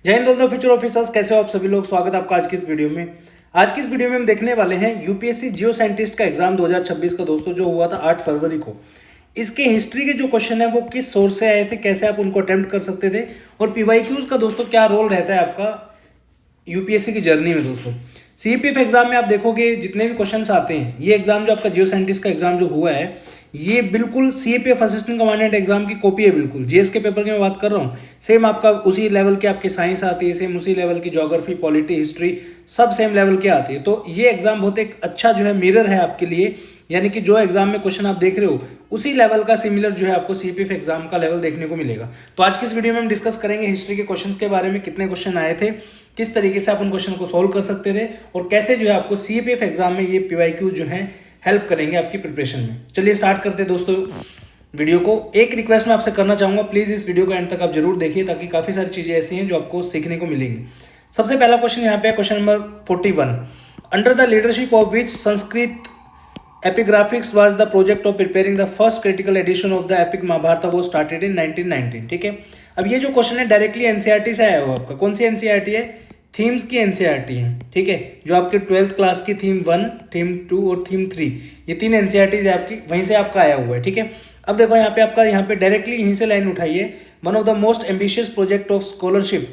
जय हिंद दोस्तों, future officers कैसे हो आप सभी लोग। स्वागत है आपका आज की इस वीडियो में। आज की इस वीडियो में हम देखने वाले हैं यूपीएससी जियो साइंटिस्ट का एग्जाम 2026 का दोस्तों, जो हुआ था 8 फरवरी को। इसके हिस्ट्री के जो क्वेश्चन है वो किस सोर्स से आए थे, कैसे आप उनको अटेम्प्ट कर सकते थे, और पीवाईक्यूज का दोस्तों क्या रोल रहता है आपका यूपीएससी की जर्नी में। दोस्तों सीपीएफ एग्जाम में आप देखोगे जितने भी क्वेश्चंस आते हैं, ये एग्जाम जो आपका जियो साइंटिस्ट का एग्जाम जो हुआ है, ये बिल्कुल सीपीएफ असिस्टेंट कमांडेंट एग्जाम की कॉपी है। बिल्कुल जीएस के पेपर की मैं बात कर रहा हूँ, सेम आपका उसी लेवल के आपके साइंस आती है, सेम उसी लेवल की ज्योग्राफी, पॉलिटी, हिस्ट्री सब सेम लेवल की आती है। तो ये एग्जाम बहुत एक अच्छा जो है मिरर है आपके लिए, यानी कि जो एग्जाम में क्वेश्चन आप देख रहे हो उसी लेवल का सिमिलर जो है आपको सीपीएफ एग्जाम का लेवल देखने को मिलेगा। तो आज की इस वीडियो में हम डिस्कस करेंगे हिस्ट्री के क्वेश्चंस के बारे में, कितने क्वेश्चन आए थे, किस तरीके से आप उन क्वेश्चन को सॉल्व कर सकते थे, और कैसे जो है आपको सीपीएफ एग्जाम में ये पीवाईक्यू जो है हेल्प करेंगे आपकी प्रिपरेशन में। चलिए स्टार्ट करते हैं दोस्तों वीडियो को। एक रिक्वेस्ट मैं आपसे करना चाहूंगा, प्लीज इस वीडियो को एंड तक आप जरूर देखिए, ताकि काफी सारी चीजें ऐसी हैं जो आपको सीखने को मिलेंगी। सबसे पहला क्वेश्चन यहाँ पे question number 41। Under the leadership of which Sanskrit epigraphics was the project of preparing the first critical edition of the epic Mahabharata वो स्टार्टेड इन 1919। ठीक है, अब ये जो क्वेश्चन है डायरेक्टली एनसीईआरटी से आया हुआ आपका। कौन सी एनसीईआरटी है? थीम्स की एनसीईआरटी है। ठीक है, जो आपके 12th क्लास की थीम 1, थीम 2 और थीम 3, ये 3 एनसीईआरटीज है आपकी, वहीं से आपका आया हुआ है। ठीक है, अब देखो यहाँ पे आपका यहाँ पे डायरेक्टली यहीं से लाइन उठाइए। One of the most ambitious project of scholarship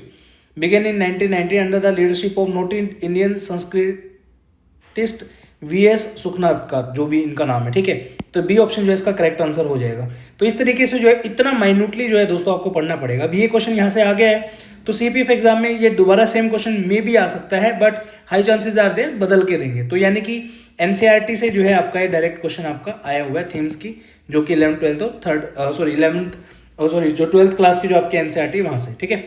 begin in 1990 under the leadership of not Indian Sanskritist VS Sukhnath का, जो भी इनका नाम है। ठीक है, तो बी ऑप्शन जो है इसका करेक्ट आंसर हो जाएगा। तो इस तरीके से जो है इतना माइन्यूटली जो है दोस्तों आपको पढ़ना पड़ेगा। अब ये क्वेश्चन यहाँ से आ गया है, तो सीपीएफ एग्जाम में ये दोबारा सेम क्वेश्चन में भी आ सकता है, but high chances are there बदल के देंगे। तो यानी कि एनसीईआरटी से जो है आपका ये डायरेक्ट क्वेश्चन आपका आया हुआ है थीम्स की, जो कि 11th 12th और जो 12th क्लास की जो आपकी एनसीईआरटी वहां से। ठीक है,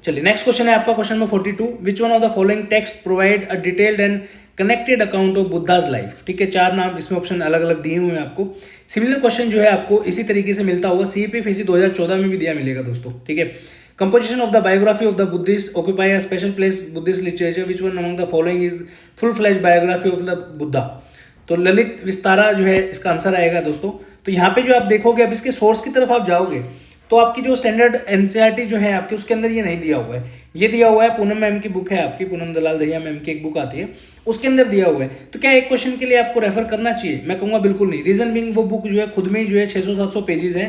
चलिए नेक्स्ट क्वेश्चन है आपका question number 42। Which one of the following text provide a detailed and connected account of Buddha's life. ठीक है, 4 नाम इसमें ऑप्शन अलग अलग दिए हुए हैं आपको। सिमिलर क्वेश्चन जो है आपको इसी तरीके से मिलता होगा सीपीएफ 2014 में भी दिया मिलेगा दोस्तों। ठीक है, composition of the biography of the Buddhist occupy a special place Buddhist literature which one among the following is full flash biography of the Buddha. तो ललित विस्तारा जो है इसका आंसर आएगा दोस्तों। तो यहाँ पे जो आप देखोगे, अब इसके सोर्स की तरफ आप जाओगे तो आपकी जो स्टैंडर्ड एनसीईआरटी जो है आपके, उसके अंदर ये नहीं दिया हुआ है। ये दिया हुआ है पूनम मैम की बुक है आपकी, पूनम दलाल दहिया मैम की एक बुक आती है, उसके अंदर दिया हुआ है। तो क्या एक क्वेश्चन के लिए आपको रेफर करना चाहिए? मैं कहूँगा बिल्कुल नहीं। रीजन बिंग वो बुक जो है खुद में ही जो है 600-700 पेजेस है,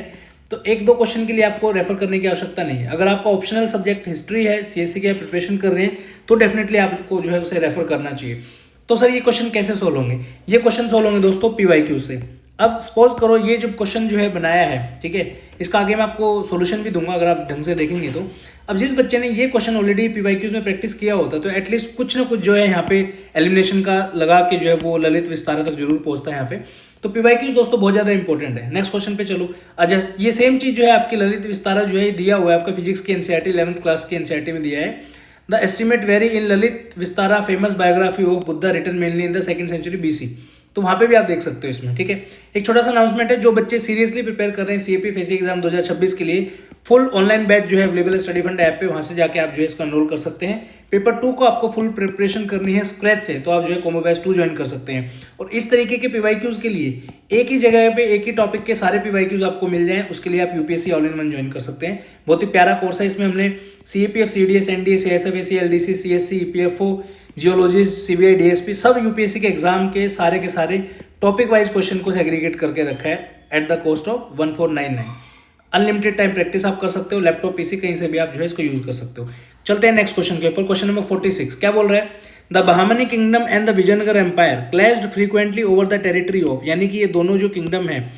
तो एक दो क्वेश्चन के लिए आपको रेफर करने की आवश्यकता नहीं है। अगर आपका ऑप्शनल सब्जेक्ट हिस्ट्री है, सीएससी की प्रिपरेशन कर रहे हैं, तो डेफिनेटली आपको जो है उसे रेफर करना चाहिए। तो सर ये क्वेश्चन कैसे सोल्व होंगे? ये क्वेश्चन सोल्व होंगे दोस्तों पीवाईक्यू से। अब सपोज करो ये जो क्वेश्चन जो है बनाया है, ठीक है, इसका आगे मैं आपको सॉल्यूशन भी दूंगा अगर आप ढंग से देखेंगे तो। अब जिस बच्चे ने ये क्वेश्चन ऑलरेडी पीवाईक्यूज में प्रैक्टिस किया होता है, तो एटलीस्ट कुछ ना कुछ जो है यहाँ पे एलिमिनेशन का लगा के जो है वो ललित विस्तारा तक जरूर पहुंचता है यहाँ पे। तो पीवाईक्यूज दोस्तों बहुत ज्यादा इंपॉर्टेंट है। नेक्स्ट क्वेश्चन पे चलो। अच्छा, ये सेम चीज जो है आपकी ललित विस्तारा जो है दिया हुआ है आपका फिजिक्स की एनसीईआरटी 11th क्लास की एनसीईआरटी में दिया है। The estimate very in Lalit Vistara famous biography of Buddha written mainly in the 2nd century BC. तो वहां पे भी आप देख सकते हो इसमें। ठीक है, एक छोटा सा अनाउंसमेंट है, जो बच्चे सीरियसली प्रिपेयर कर रहे हैं सीएपीएफ एग्जाम 2026 के लिए, फुल ऑनलाइन बैच जो है अवेलेबल है स्टडी फंड ऐप पे, वहां से जाके आप जो है इसको एनरोल कर सकते हैं। पेपर 2 को आपको फुल प्रिपरेशन करनी है स्क्रैच से, तो आप जो है कॉम्बो बैच 2 ज्वाइन कर सकते हैं। और इस तरीके के पीवाईक्यूज के लिए एक ही जगह पे एक ही टॉपिक के सारे पीवाईक्यूज आपको मिल जाएं, उसके लिए आप UPSC all in one join कर सकते हैं। बहुत ही प्यारा कोर्स है। इसमें हमने CAPF, CDS, NDA, CSF, LDC, CSC, EPFO, geology, CBI, DSP, सब यूपीएससी के एग्जाम के सारे टॉपिक वाइज क्वेश्चन को सेग्रीगेट करके रखा है at the cost of 1499। Unlimited time practice आप कर सकते हो, लैपटॉप पीसी कहीं से भी आप जो है इसको यूज कर सकते हो। चलते हैं नेक्स्ट क्वेश्चन के ऊपर। क्वेश्चन नंबर 46 क्या बोल रहा है? The Bahmani kingdom and the Vijayanagar empire clashed frequently over the territory of, यानी कि ये दोनों जो किंगडम है,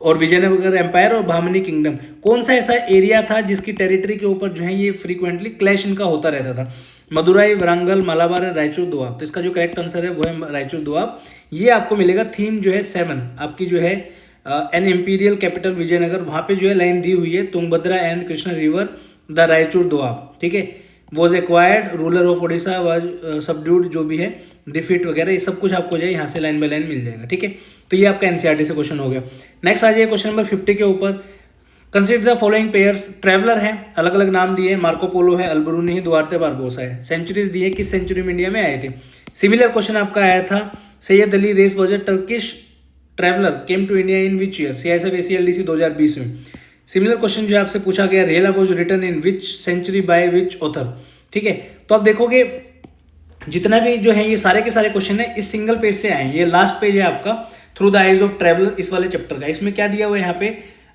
और विजयनगर एम्पायर और बहामनी किंगडम, कौन सा ऐसा एरिया था जिसकी टेरिटरी के ऊपर जो है ये फ्रीक्वेंटली क्लैश इनका होता रहता था? मदुराई, वरंगल, मालाबार, रायचूर, दोआब। तो इसका जो करेक्ट आंसर है वो है रायचूर, दोआब। ये आपको मिलेगा थीम जो है 7 आपकी जो है एन इम्पीरियल कैपिटल विजयनगर, वहां पे जो है लाइन दी हुई है Tungabhadra and Krishna river the Raichur, Doab. ठीक है, was acquired, ruler of Odisha was subdued, जो भी है डिफीट वगैरह, ये सब कुछ आपको जो है यहाँ से लाइन बाय लाइन मिल जाएगा। ठीक है, तो ये आपका एनसीईआरटी से क्वेश्चन हो गया। नेक्स्ट आ जाइए क्वेश्चन नंबर 50 के ऊपर। Consider the following pairs. Traveller है, अलग अलग नाम दिए, मार्को पोलो है, अल्बरूनी है, दुआर्ते बारबोसा है। सेंचुरीज दी है, किस सेंचुरी में इंडिया में आए थे? सिमिलर क्वेश्चन आपका आया था। Syed Ali Reis was a Turkish traveller came to India in which year? CISF ACLDC 2020 में। सिमिलर क्वेश्चन जो है आपसे पूछा गया, रेला was written in which century by which author, ठीक है। तो आप देखोगे जितना भी जो है ये सारे के सारे क्वेश्चन है इस सिंगल पेज से आए। ये लास्ट पेज है आपका through the eyes of traveller इस वाले चैप्टर का। इसमें क्या दिया हुआ है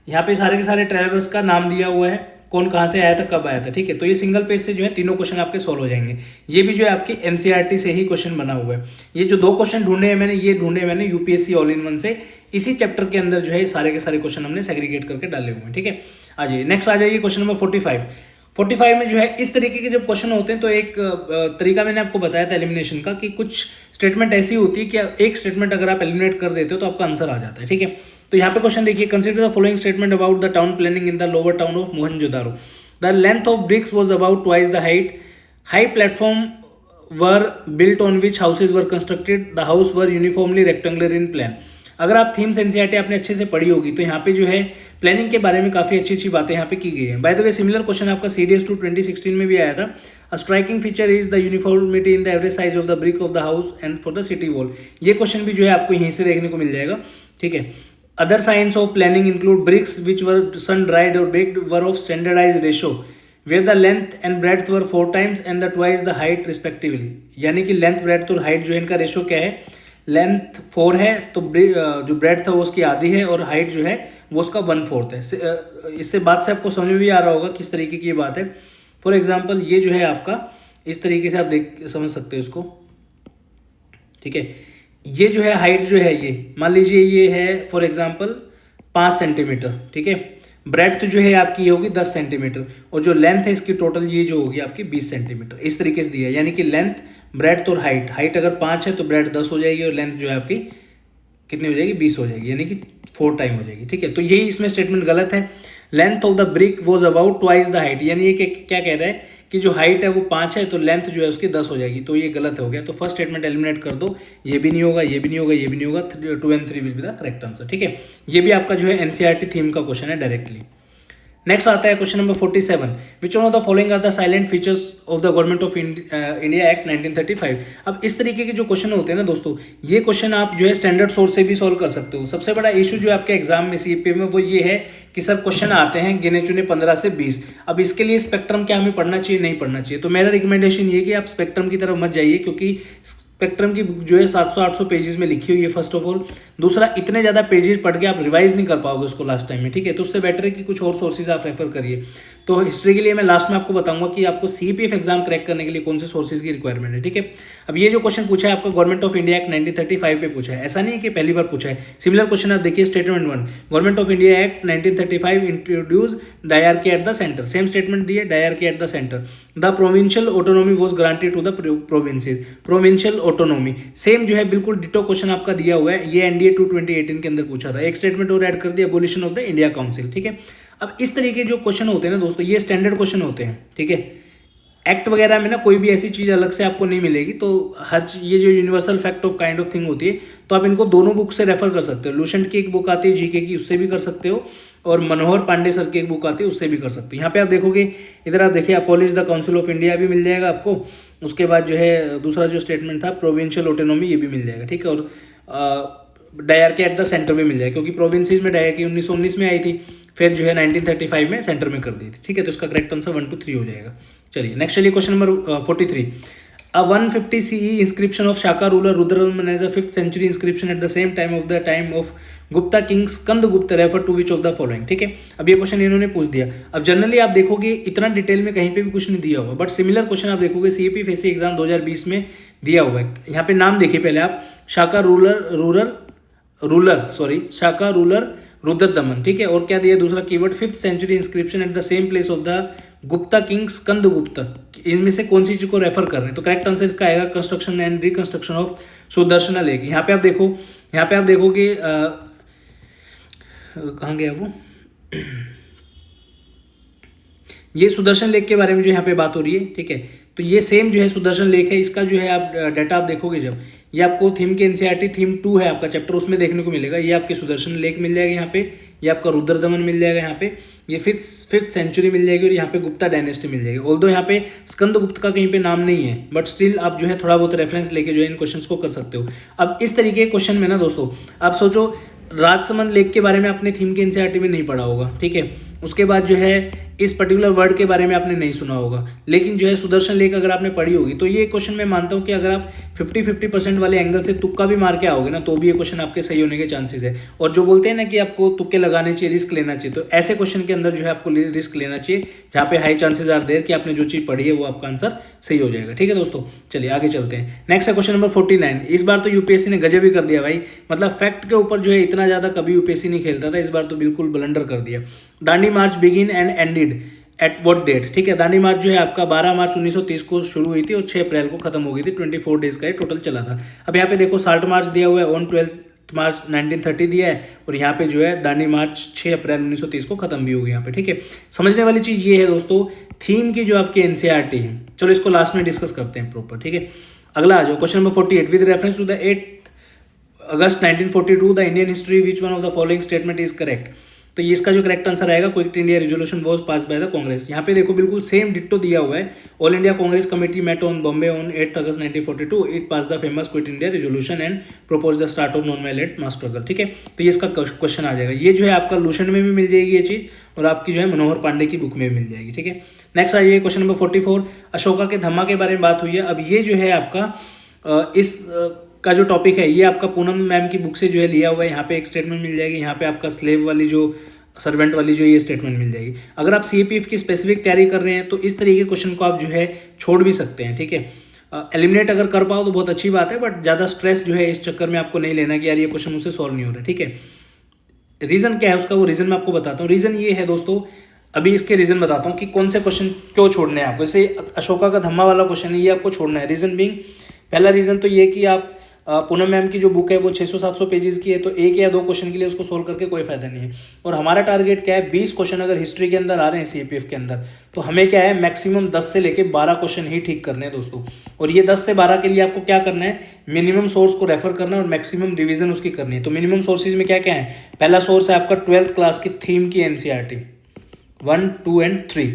यहाँ पे सारे के सारे ट्रैवलर्स का नाम दिया हुआ है, कौन कहाँ से आया था, कब आया था, ठीक है। तो ये सिंगल पेज से जो है तीनों क्वेश्चन आपके सॉल्व हो जाएंगे। ये भी जो है आपकी एनसीईआरटी से ही क्वेश्चन बना हुआ है। ये जो 2 क्वेश्चन ढूंढे हैं मैंने, ये ढूंढे मैंने यूपीएससी ऑल इन वन से। इसी चैप्टर के अंदर जो है सारे के सारे क्वेश्चन हमने सेग्रीगेट करके डाले हुए हैं, ठीक है। आ जाइए नेक्स्ट, आ जाइए क्वेश्चन नंबर 45 में जो है इस तरीके के जब क्वेश्चन होते हैं तो एक तरीका मैंने आपको बताया था एलिमिनेशन का, कि कुछ स्टेटमेंट ऐसी होती है कि एक स्टेटमेंट अगर आप एलिमिनेट कर देते हो तो आपका आंसर आ जाता है, ठीक है। तो यहाँ पे क्वेश्चन देखिए, consider the following statement about the town planning in the lower town of Mohenjodaro. The length of BRICS was about twice the height. High platform were built on which houses were constructed. The house were uniformly rectangular in plan. अगर आप themes NCERT आपने अच्छे से पढ़ी होगी तो यहाँ पे जो है प्लानिंग के बारे में काफ़ी अच्छी अच्छी बातें यहाँ पे की गई हैं। By the way similar question आपका CDS 2 2016 में भी आया था। A striking feature is the uniformity in the average size of the brick of the house and for the city wall. ये क्वेश्चन भी जो है आपको यहीं से देखने को मिल जाएगा, ठीक है। Other science of planning include bricks which were sun dried और baked were of standardize ratio where the length and breadth were 4 times and the twice the height respectively. यानी कि लेंथ ब्रेड्थ और हाइट जो है इनका ratio क्या है, length 4 है तो जो ब्रेड था वो उसकी आधी है और हाइट जो है वो उसका 1/4 है। इससे बात से आपको समझ में भी आ रहा होगा किस तरीके की बात है। फॉर एग्जांपल ये जो है आपका इस तरीके से आप समझ सकते हो इसको, ठीक है। ये जो है हाइट जो है ये मान लीजिए ये है फॉर एग्जांपल 5 सेंटीमीटर, ठीक है। ब्रेड्थ जो है आपकी ये होगी 10 सेंटीमीटर और जो लेंथ है इसकी टोटल ये जो होगी आपकी 20 सेंटीमीटर। इस तरीके से दिया है, यानी कि लेंथ, ब्रेड्थ और हाइट अगर 5 है तो ब्रेड्थ 10 हो जाएगी और लेंथ जो है आपकी कितनी हो जाएगी, 20 हो जाएगी, यानी कि 4 टाइम हो जाएगी, ठीक है। तो यही इसमें स्टेटमेंट गलत है। Length of the brick was about twice the height, यानी ये क्या कह रहा है कि जो हाइट है वो 5 है तो लेंथ जो है उसकी 10 हो जाएगी, तो ये गलत हो गया। तो फर्स्ट स्टेटमेंट एलिमिनेट कर दो, ये भी नहीं होगा, ये भी नहीं होगा, ये भी नहीं होगा। 2 and 3 will be the correct answer, ठीक है। ये भी आपका जो है एनसीईआरटी थीम का क्वेश्चन है डायरेक्टली। नेक्स्ट आता है question number 47, which one of the following are the silent features of the government of India act 1935। अब इस तरीके के जो क्वेश्चन होते हैं ना दोस्तों, ये क्वेश्चन आप जो है स्टैंडर्ड सोर्स से भी सॉल्व कर सकते हो। सबसे बड़ा इशू जो आपके एग्जाम में CPF में वो ये है कि सर क्वेश्चन आते हैं गिने चुने 15 से 20। अब इसके लिए स्पेक्ट्रम क्या हमें पढ़ना चाहिए, नहीं पढ़ना चाहिए। तो मेरा रिकमेंडेशन ये कि आप स्पेक्ट्रम की तरफ मत जाइए, क्योंकि स्पेक्ट्रम की बुक जो है 700-800 पेजेस में लिखी हुई है फर्स्ट ऑफ ऑल। दूसरा, इतने ज़्यादा पेजेस पढ़ के आप रिवाइज नहीं कर पाओगे उसको लास्ट टाइम में, ठीक है। तो उससे बेटर है कि कुछ और सोर्सेज आप रेफर करिए। तो हिस्ट्री के लिए मैं लास्ट में आपको बताऊंगा कि आपको CPF एग्जाम क्रैक करने के लिए कौन से सोर्सेज की रिक्वायरमेंट है, ठीक है। अब ये जो क्वेश्चन पूछा है आपका गवर्नमेंट ऑफ इंडिया एक्ट 1935 पे पूछा है, ऐसा नहीं है कि पहली बार पूछा है। सिमिलर क्वेश्चन आप देखिए, statement 1, government of India act 1935 introduce dyarchy at the centre. Same statement दिए, dyarchy at the centre. The provincial autonomy was granted to the provinces. Provincial autonomy same जो है बिल्कुल डिटो क्वेश्चन आपका दिया हुआ है। ये NDA 2 2018 के अंदर पूछा था। एक स्टेटमेंट और ऐड कर दिया, abolition of the India council, ठीक है। अब इस तरीके जो क्वेश्चन होते हैं ना दोस्तों, ये स्टैंडर्ड क्वेश्चन होते हैं, ठीक है। एक्ट वगैरह में ना कोई भी ऐसी चीज़ अलग से आपको नहीं मिलेगी। तो ये जो universal fact of kind of thing होती है, तो आप इनको दोनों बुक से रेफर कर सकते हो। लूसेंट की एक बुक आती है GK की, उससे भी कर सकते हो, और मनोहर पांडे सर की एक बुक आती है, उससे भी कर सकते हो। यहाँ पे आप देखोगे, इधर आप देखिए, अपोलिश द काउंसिल ऑफ इंडिया भी मिल जाएगा आपको। उसके बाद जो है दूसरा जो स्टेटमेंट था प्रोविंशियल ऑटोनॉमी, ये भी मिल जाएगा, ठीक है। और डायरकी एट द सेंटर भी मिल जाएगा, क्योंकि प्रोविंसेस में डायरकी 1919 में आई थी, फिर जो है 1935 में सेंटर में कर दी थी, ठीक है। तो इसका करेक्ट आंसर 1 to 3 हो जाएगा। चलिए नेक्स्ट, चलिए question number 43, a 150 CE inscription of Shaka ruler Rudradaman as a 5th century inscription at the same time of Gupta king Skandagupta refer to which of the following, ठीक है। अब ये क्वेश्चन इन्होंने पूछ दिया। अब जनरली आप देखोगे इतना डिटेल में कहीं पे भी कुछ नहीं दिया हुआ, बट सिमिलर क्वेश्चन आप देखोगे CAPFAC एग्जाम 2020 में दिया हुआ है। यहाँ पे नाम देखिए पहले आप, शाका शाका रूलर रुद्रदमन, ठीक है। और क्या दिया दूसरा keyword, 5th century inscription at the same place of the Gupta king Skandagupta. इनमें से कौन सी चीज को रेफर कर रहे हैं? तो करेक्ट आंसर इसका आएगा construction and reconstruction of Sudarshan lake. यहाँ पे आप देखोगे कहाँ गया वो ये सुदर्शन लेक के बारे में जो यहाँ पे बात हो रही है, ठीक है। तो ये सेम जो है सुदर्शन लेक है, इसका जो है आप डाटा आप देखोगे जब, ये आपको थीम के एनसीईआरटी थीम 2 है आपका चैप्टर, उसमें देखने को मिलेगा। ये आपके सुदर्शन लेक मिल जाएगा यहाँ पे, ये आपका रुद्रदमन मिल जाएगा यहाँ पे, ये 5th सेंचुरी मिल जाएगी, और यहाँ पे गुप्ता डायनेस्टी मिल जाएगी। ऑल्दो यहाँ पे स्कंदगुप्त का कहीं पे नाम नहीं है, बट स्टिल आप जो है थोड़ा बहुत रेफरेंस लेके जो है इन क्वेश्चंस को कर सकते हो। अब इस तरीके के क्वेश्चन में ना दोस्तों, आप सोचो राजसमंद लेक के बारे में आपने थीम के एनसीईआरटी में नहीं पढ़ा होगा, ठीक है। उसके बाद जो है इस पर्टिकुलर वर्ड के बारे में आपने नहीं सुना होगा, लेकिन जो है सुदर्शन लेक अगर आपने पढ़ी होगी तो ये क्वेश्चन मैं मानता हूँ कि अगर आप 50-50% वाले एंगल से तुक्का भी मार के आओगे ना तो भी ये क्वेश्चन आपके सही होने के चांसेस है। और जो बोलते हैं ना कि आपको तुक्के लगाने चाहिए, रिस्क लेना चाहिए, तो ऐसे क्वेश्चन के अंदर जो है आपको रिस्क लेना चाहिए जहाँ पे हाई चांसेस आर देयर कि आपने जो चीज़ पढ़ी है वो आपका आंसर सही हो जाएगा। ठीक है दोस्तों, चलिए आगे चलते हैं। नेक्स्ट है क्वेश्चन नंबर 49। इस बार तो यूपीएससी ने गजब ही कर दिया भाई, मतलब फैक्ट के ऊपर जो है इतना ज़्यादा कभी यूपीएससी नहीं खेलता था, इस बार तो बिल्कुल ब्लंडर कर दिया। Dandi march begin and ended at what date? ठीक है, दांडी मार्च जो है आपका 12 मार्च 1930 को शुरू हुई थी और 6 अप्रैल को खत्म हो गई थी। 24 डेज का ये टोटल चला था। अब यहाँ पे देखो साल्ट मार्च दिया हुआ है, ऑन 12 मार्च 1930 दिया है, और यहाँ पे जो है दांडी मार्च 6 अप्रैल 1930 को खत्म भी होगी यहाँ पे। ठीक है, समझने वाली चीज़ ये है दोस्तों, थीम की जो आपकी एनसीईआरटी है, चलो इसको लास्ट में डिस्कस करते हैं प्रॉपर। ठीक है, अगला आ जाओ question number 48। With reference to the 8 August 1942 the Indian history which one of the following statement is correct? तो ये इसका जो करेक्ट आंसर आएगा, Quit India resolution was pass by the Congress. यहाँ पे देखो बिल्कुल सेम डिट्टो दिया हुआ है। All India Congress committee met on Bombay on 8 August 1942, it pass the famous Quit India resolution and propose the start of non violent mass struggle. ठीक है, तो ये इसका क्वेश्चन आ जाएगा। ये जो है आपका लूशन में भी मिल जाएगी ये चीज़, और आपकी जो है मनोहर पांडे की बुक में भी मिल जाएगी। ठीक है, नेक्स्ट आ जाइए क्वेश्चन नंबर 44। अशोका के धम्मा के बारे में बात हुई है। अब ये जो है आपका इस का जो टॉपिक है ये आपका पूनम मैम की बुक से जो है लिया हुआ है। यहाँ पे एक स्टेटमेंट मिल जाएगी, यहाँ पे आपका स्लेव वाली जो सर्वेंट वाली जो ये स्टेटमेंट मिल जाएगी। अगर आप सीएपीएफ की स्पेसिफिक तैयारी कर रहे हैं तो इस तरीके के क्वेश्चन को आप जो है छोड़ भी सकते हैं। ठीक है, एलिमिनेट अगर कर पाओ तो बहुत अच्छी बात है, बट ज़्यादा स्ट्रेस जो है इस चक्कर में आपको नहीं लेना कि यार ये क्वेश्चन मुझसे सॉल्व नहीं हो रहा। ठीक है, रीज़न क्या है उसका, वो रीज़न मैं आपको बताता हूँ। रीज़न ये है दोस्तों, अभी इसके रीज़न बताता हूँ कि कौन से क्वेश्चन क्यों छोड़ने हैं आपको। जैसे अशोका का धम्मा वाला क्वेश्चन है, ये आपको छोड़ना है। रीज़न बीइंग, पहला रीज़न तो ये कि आप पूनम मैम की जो बुक है वो 600-700 पेजेस की है, तो एक या दो क्वेश्चन के लिए उसको सोल्व करके कोई फायदा नहीं है। और हमारा टारगेट क्या है, 20 क्वेश्चन अगर हिस्ट्री के अंदर आ रहे हैं सीपीएफ के अंदर, तो हमें क्या है मैक्सिमम 10 से लेके 12 क्वेश्चन ही ठीक करने हैं दोस्तों। और ये 10 से 12 के लिए आपको क्या करना है, मिनिमम सोर्स को रेफर करना है और मैक्सिमम रिविजन उसकी करनी है। तो मिनिमम सोर्सेज में क्या क्या है, पहला सोर्स है आपका 12th क्लास की थीम की एनसीईआरटी 1, 2 एंड 3।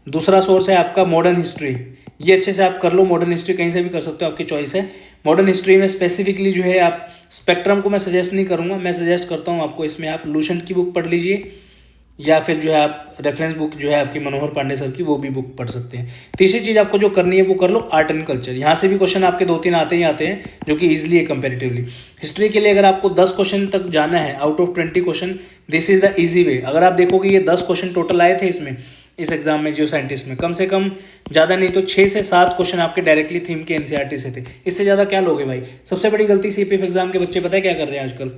दूसरा सोर्स है आपका मॉडर्न हिस्ट्री, ये अच्छे से आप कर लो। मॉडर्न हिस्ट्री कहीं से भी कर सकते हो, आपकी चॉइस है। मॉडर्न हिस्ट्री में स्पेसिफिकली जो है आप स्पेक्ट्रम को मैं सजेस्ट नहीं करूँगा, मैं सजेस्ट करता हूँ आपको इसमें आप लूसेंट की बुक पढ़ लीजिए, या फिर जो है आप रेफरेंस बुक जो है आपकी मनोहर पांडे सर की वो भी बुक पढ़ सकते हैं। तीसरी चीज़ आपको जो करनी है वो कर लो आर्ट एंड कल्चर। यहाँ से भी क्वेश्चन आपके 2-3 आते ही आते हैं जो कि ईजिली है कंपेरेटिवली। हिस्ट्री के लिए अगर आपको 10 क्वेश्चन तक जाना है out of 20 question, this is the easy way. अगर आप देखोगे ये 10 क्वेश्चन टोटल आए थे इसमें, इस एग्जाम में जियो साइंटिस्ट में, कम से कम ज़्यादा नहीं तो 6 से 7 क्वेश्चन आपके डायरेक्टली थीम के एनसीईआरटी से थे। इससे ज़्यादा क्या लोगे भाई। सबसे बड़ी गलती सीपीएफ एग्जाम के बच्चे पता है क्या कर रहे हैं आजकल,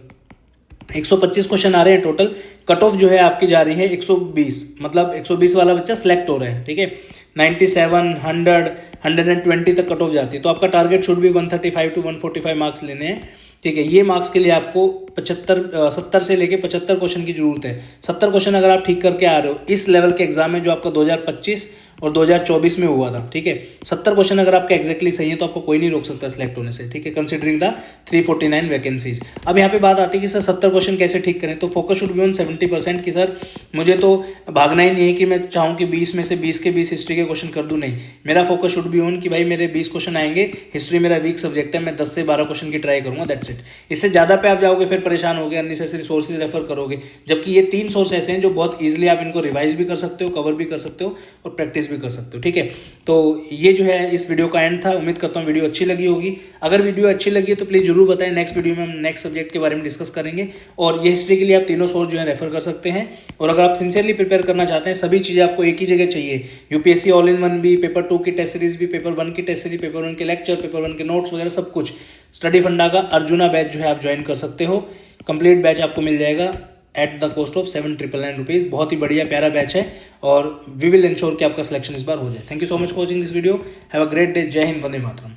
125 क्वेश्चन आ रहे हैं टोटल, कट ऑफ जो है आपकी जा रही है 120, मतलब 120 वाला बच्चा सेलेक्ट हो रहा है। ठीक है, 97, 100, 120 तक कट ऑफ जाती है। तो आपका टारगेट शुड भी 135 to 145 मार्क्स लेने हैं। ठीक है, ये मार्क्स के लिए आपको 70 से लेके 75 क्वेश्चन की जरूरत है। 70 क्वेश्चन अगर आप ठीक करके आ रहे हो इस लेवल के एग्जाम में जो आपका 2025 और 2024 में हुआ था। ठीक है, 70 क्वेश्चन अगर आपके एग्जैक्टली सही है तो आपको कोई नहीं रोक सकता सिलेक्ट होने से। ठीक है, कंसिडरिंग द 349 वैकेंसीज। अब यहाँ पे बात आती है कि सर 70 क्वेश्चन कैसे ठीक करें, तो फोकस शुड बी ऑन 70% कि सर मुझे तो भागना ही नहीं है कि मैं चाहूँ कि 20 में से 20 के 20 हिस्ट्री के क्वेश्चन कर दूँ, नहीं, मेरा फोकस शुड बी ऑन कि भाई मेरे 20 क्वेश्चन आएंगे, हिस्ट्री मेरा वीक सब्जेक्ट है, मैं 10 से 12 क्वेश्चन की ट्राई करूँगा, दैट्स इट। इससे ज़्यादा पे आप जाओगे फिर परेशान होगे, अननेसेसरी सोर्सेज रेफर करोगे, जबकि ये 3 सोर्स ऐसे हैं जो बहुत ईजिली आप इनको रिवाइज भी कर सकते हो, कवर भी कर सकते हो और प्रैक्टिस भी कर सकते हो। ठीक है, तो ये जो है इस वीडियो का एंड था। उम्मीद करता हूँ वीडियो अच्छी लगी होगी। अगर वीडियो अच्छी लगी है तो प्लीज़ जरूर बताएं, नेक्स्ट वीडियो में हम नेक्स्ट सब्जेक्ट के बारे में डिस्कस करेंगे। और ये हिस्ट्री के लिए आप तीनों सोर्स जो है रेफर कर सकते हैं। और अगर आप सिंसियरली प्रिपेयर करना चाहते हैं, सभी चीज़ें आपको एक ही जगह चाहिए, यूपीएससी ऑल इन वन भी, पेपर 2 की टेस्ट सीरीज भी, पेपर 1 की टेस्ट सीरीज, पेपर 1 के लेक्चर, पेपर 1 के नोट्स वगैरह सब कुछ, स्टडी फंडा का अर्जुना बैच जो है आप ज्वाइन कर सकते हो। कंप्लीट बैच आपको मिल जाएगा at the cost of 799 rupees. बहुत ही बढ़िया प्यारा बैच है और वी विल इंश्योर कि आपका सिलेक्शन इस बार हो जाए। Thank you so much for watching this video. Have a great day. जय हिंद, वंदे मातरम।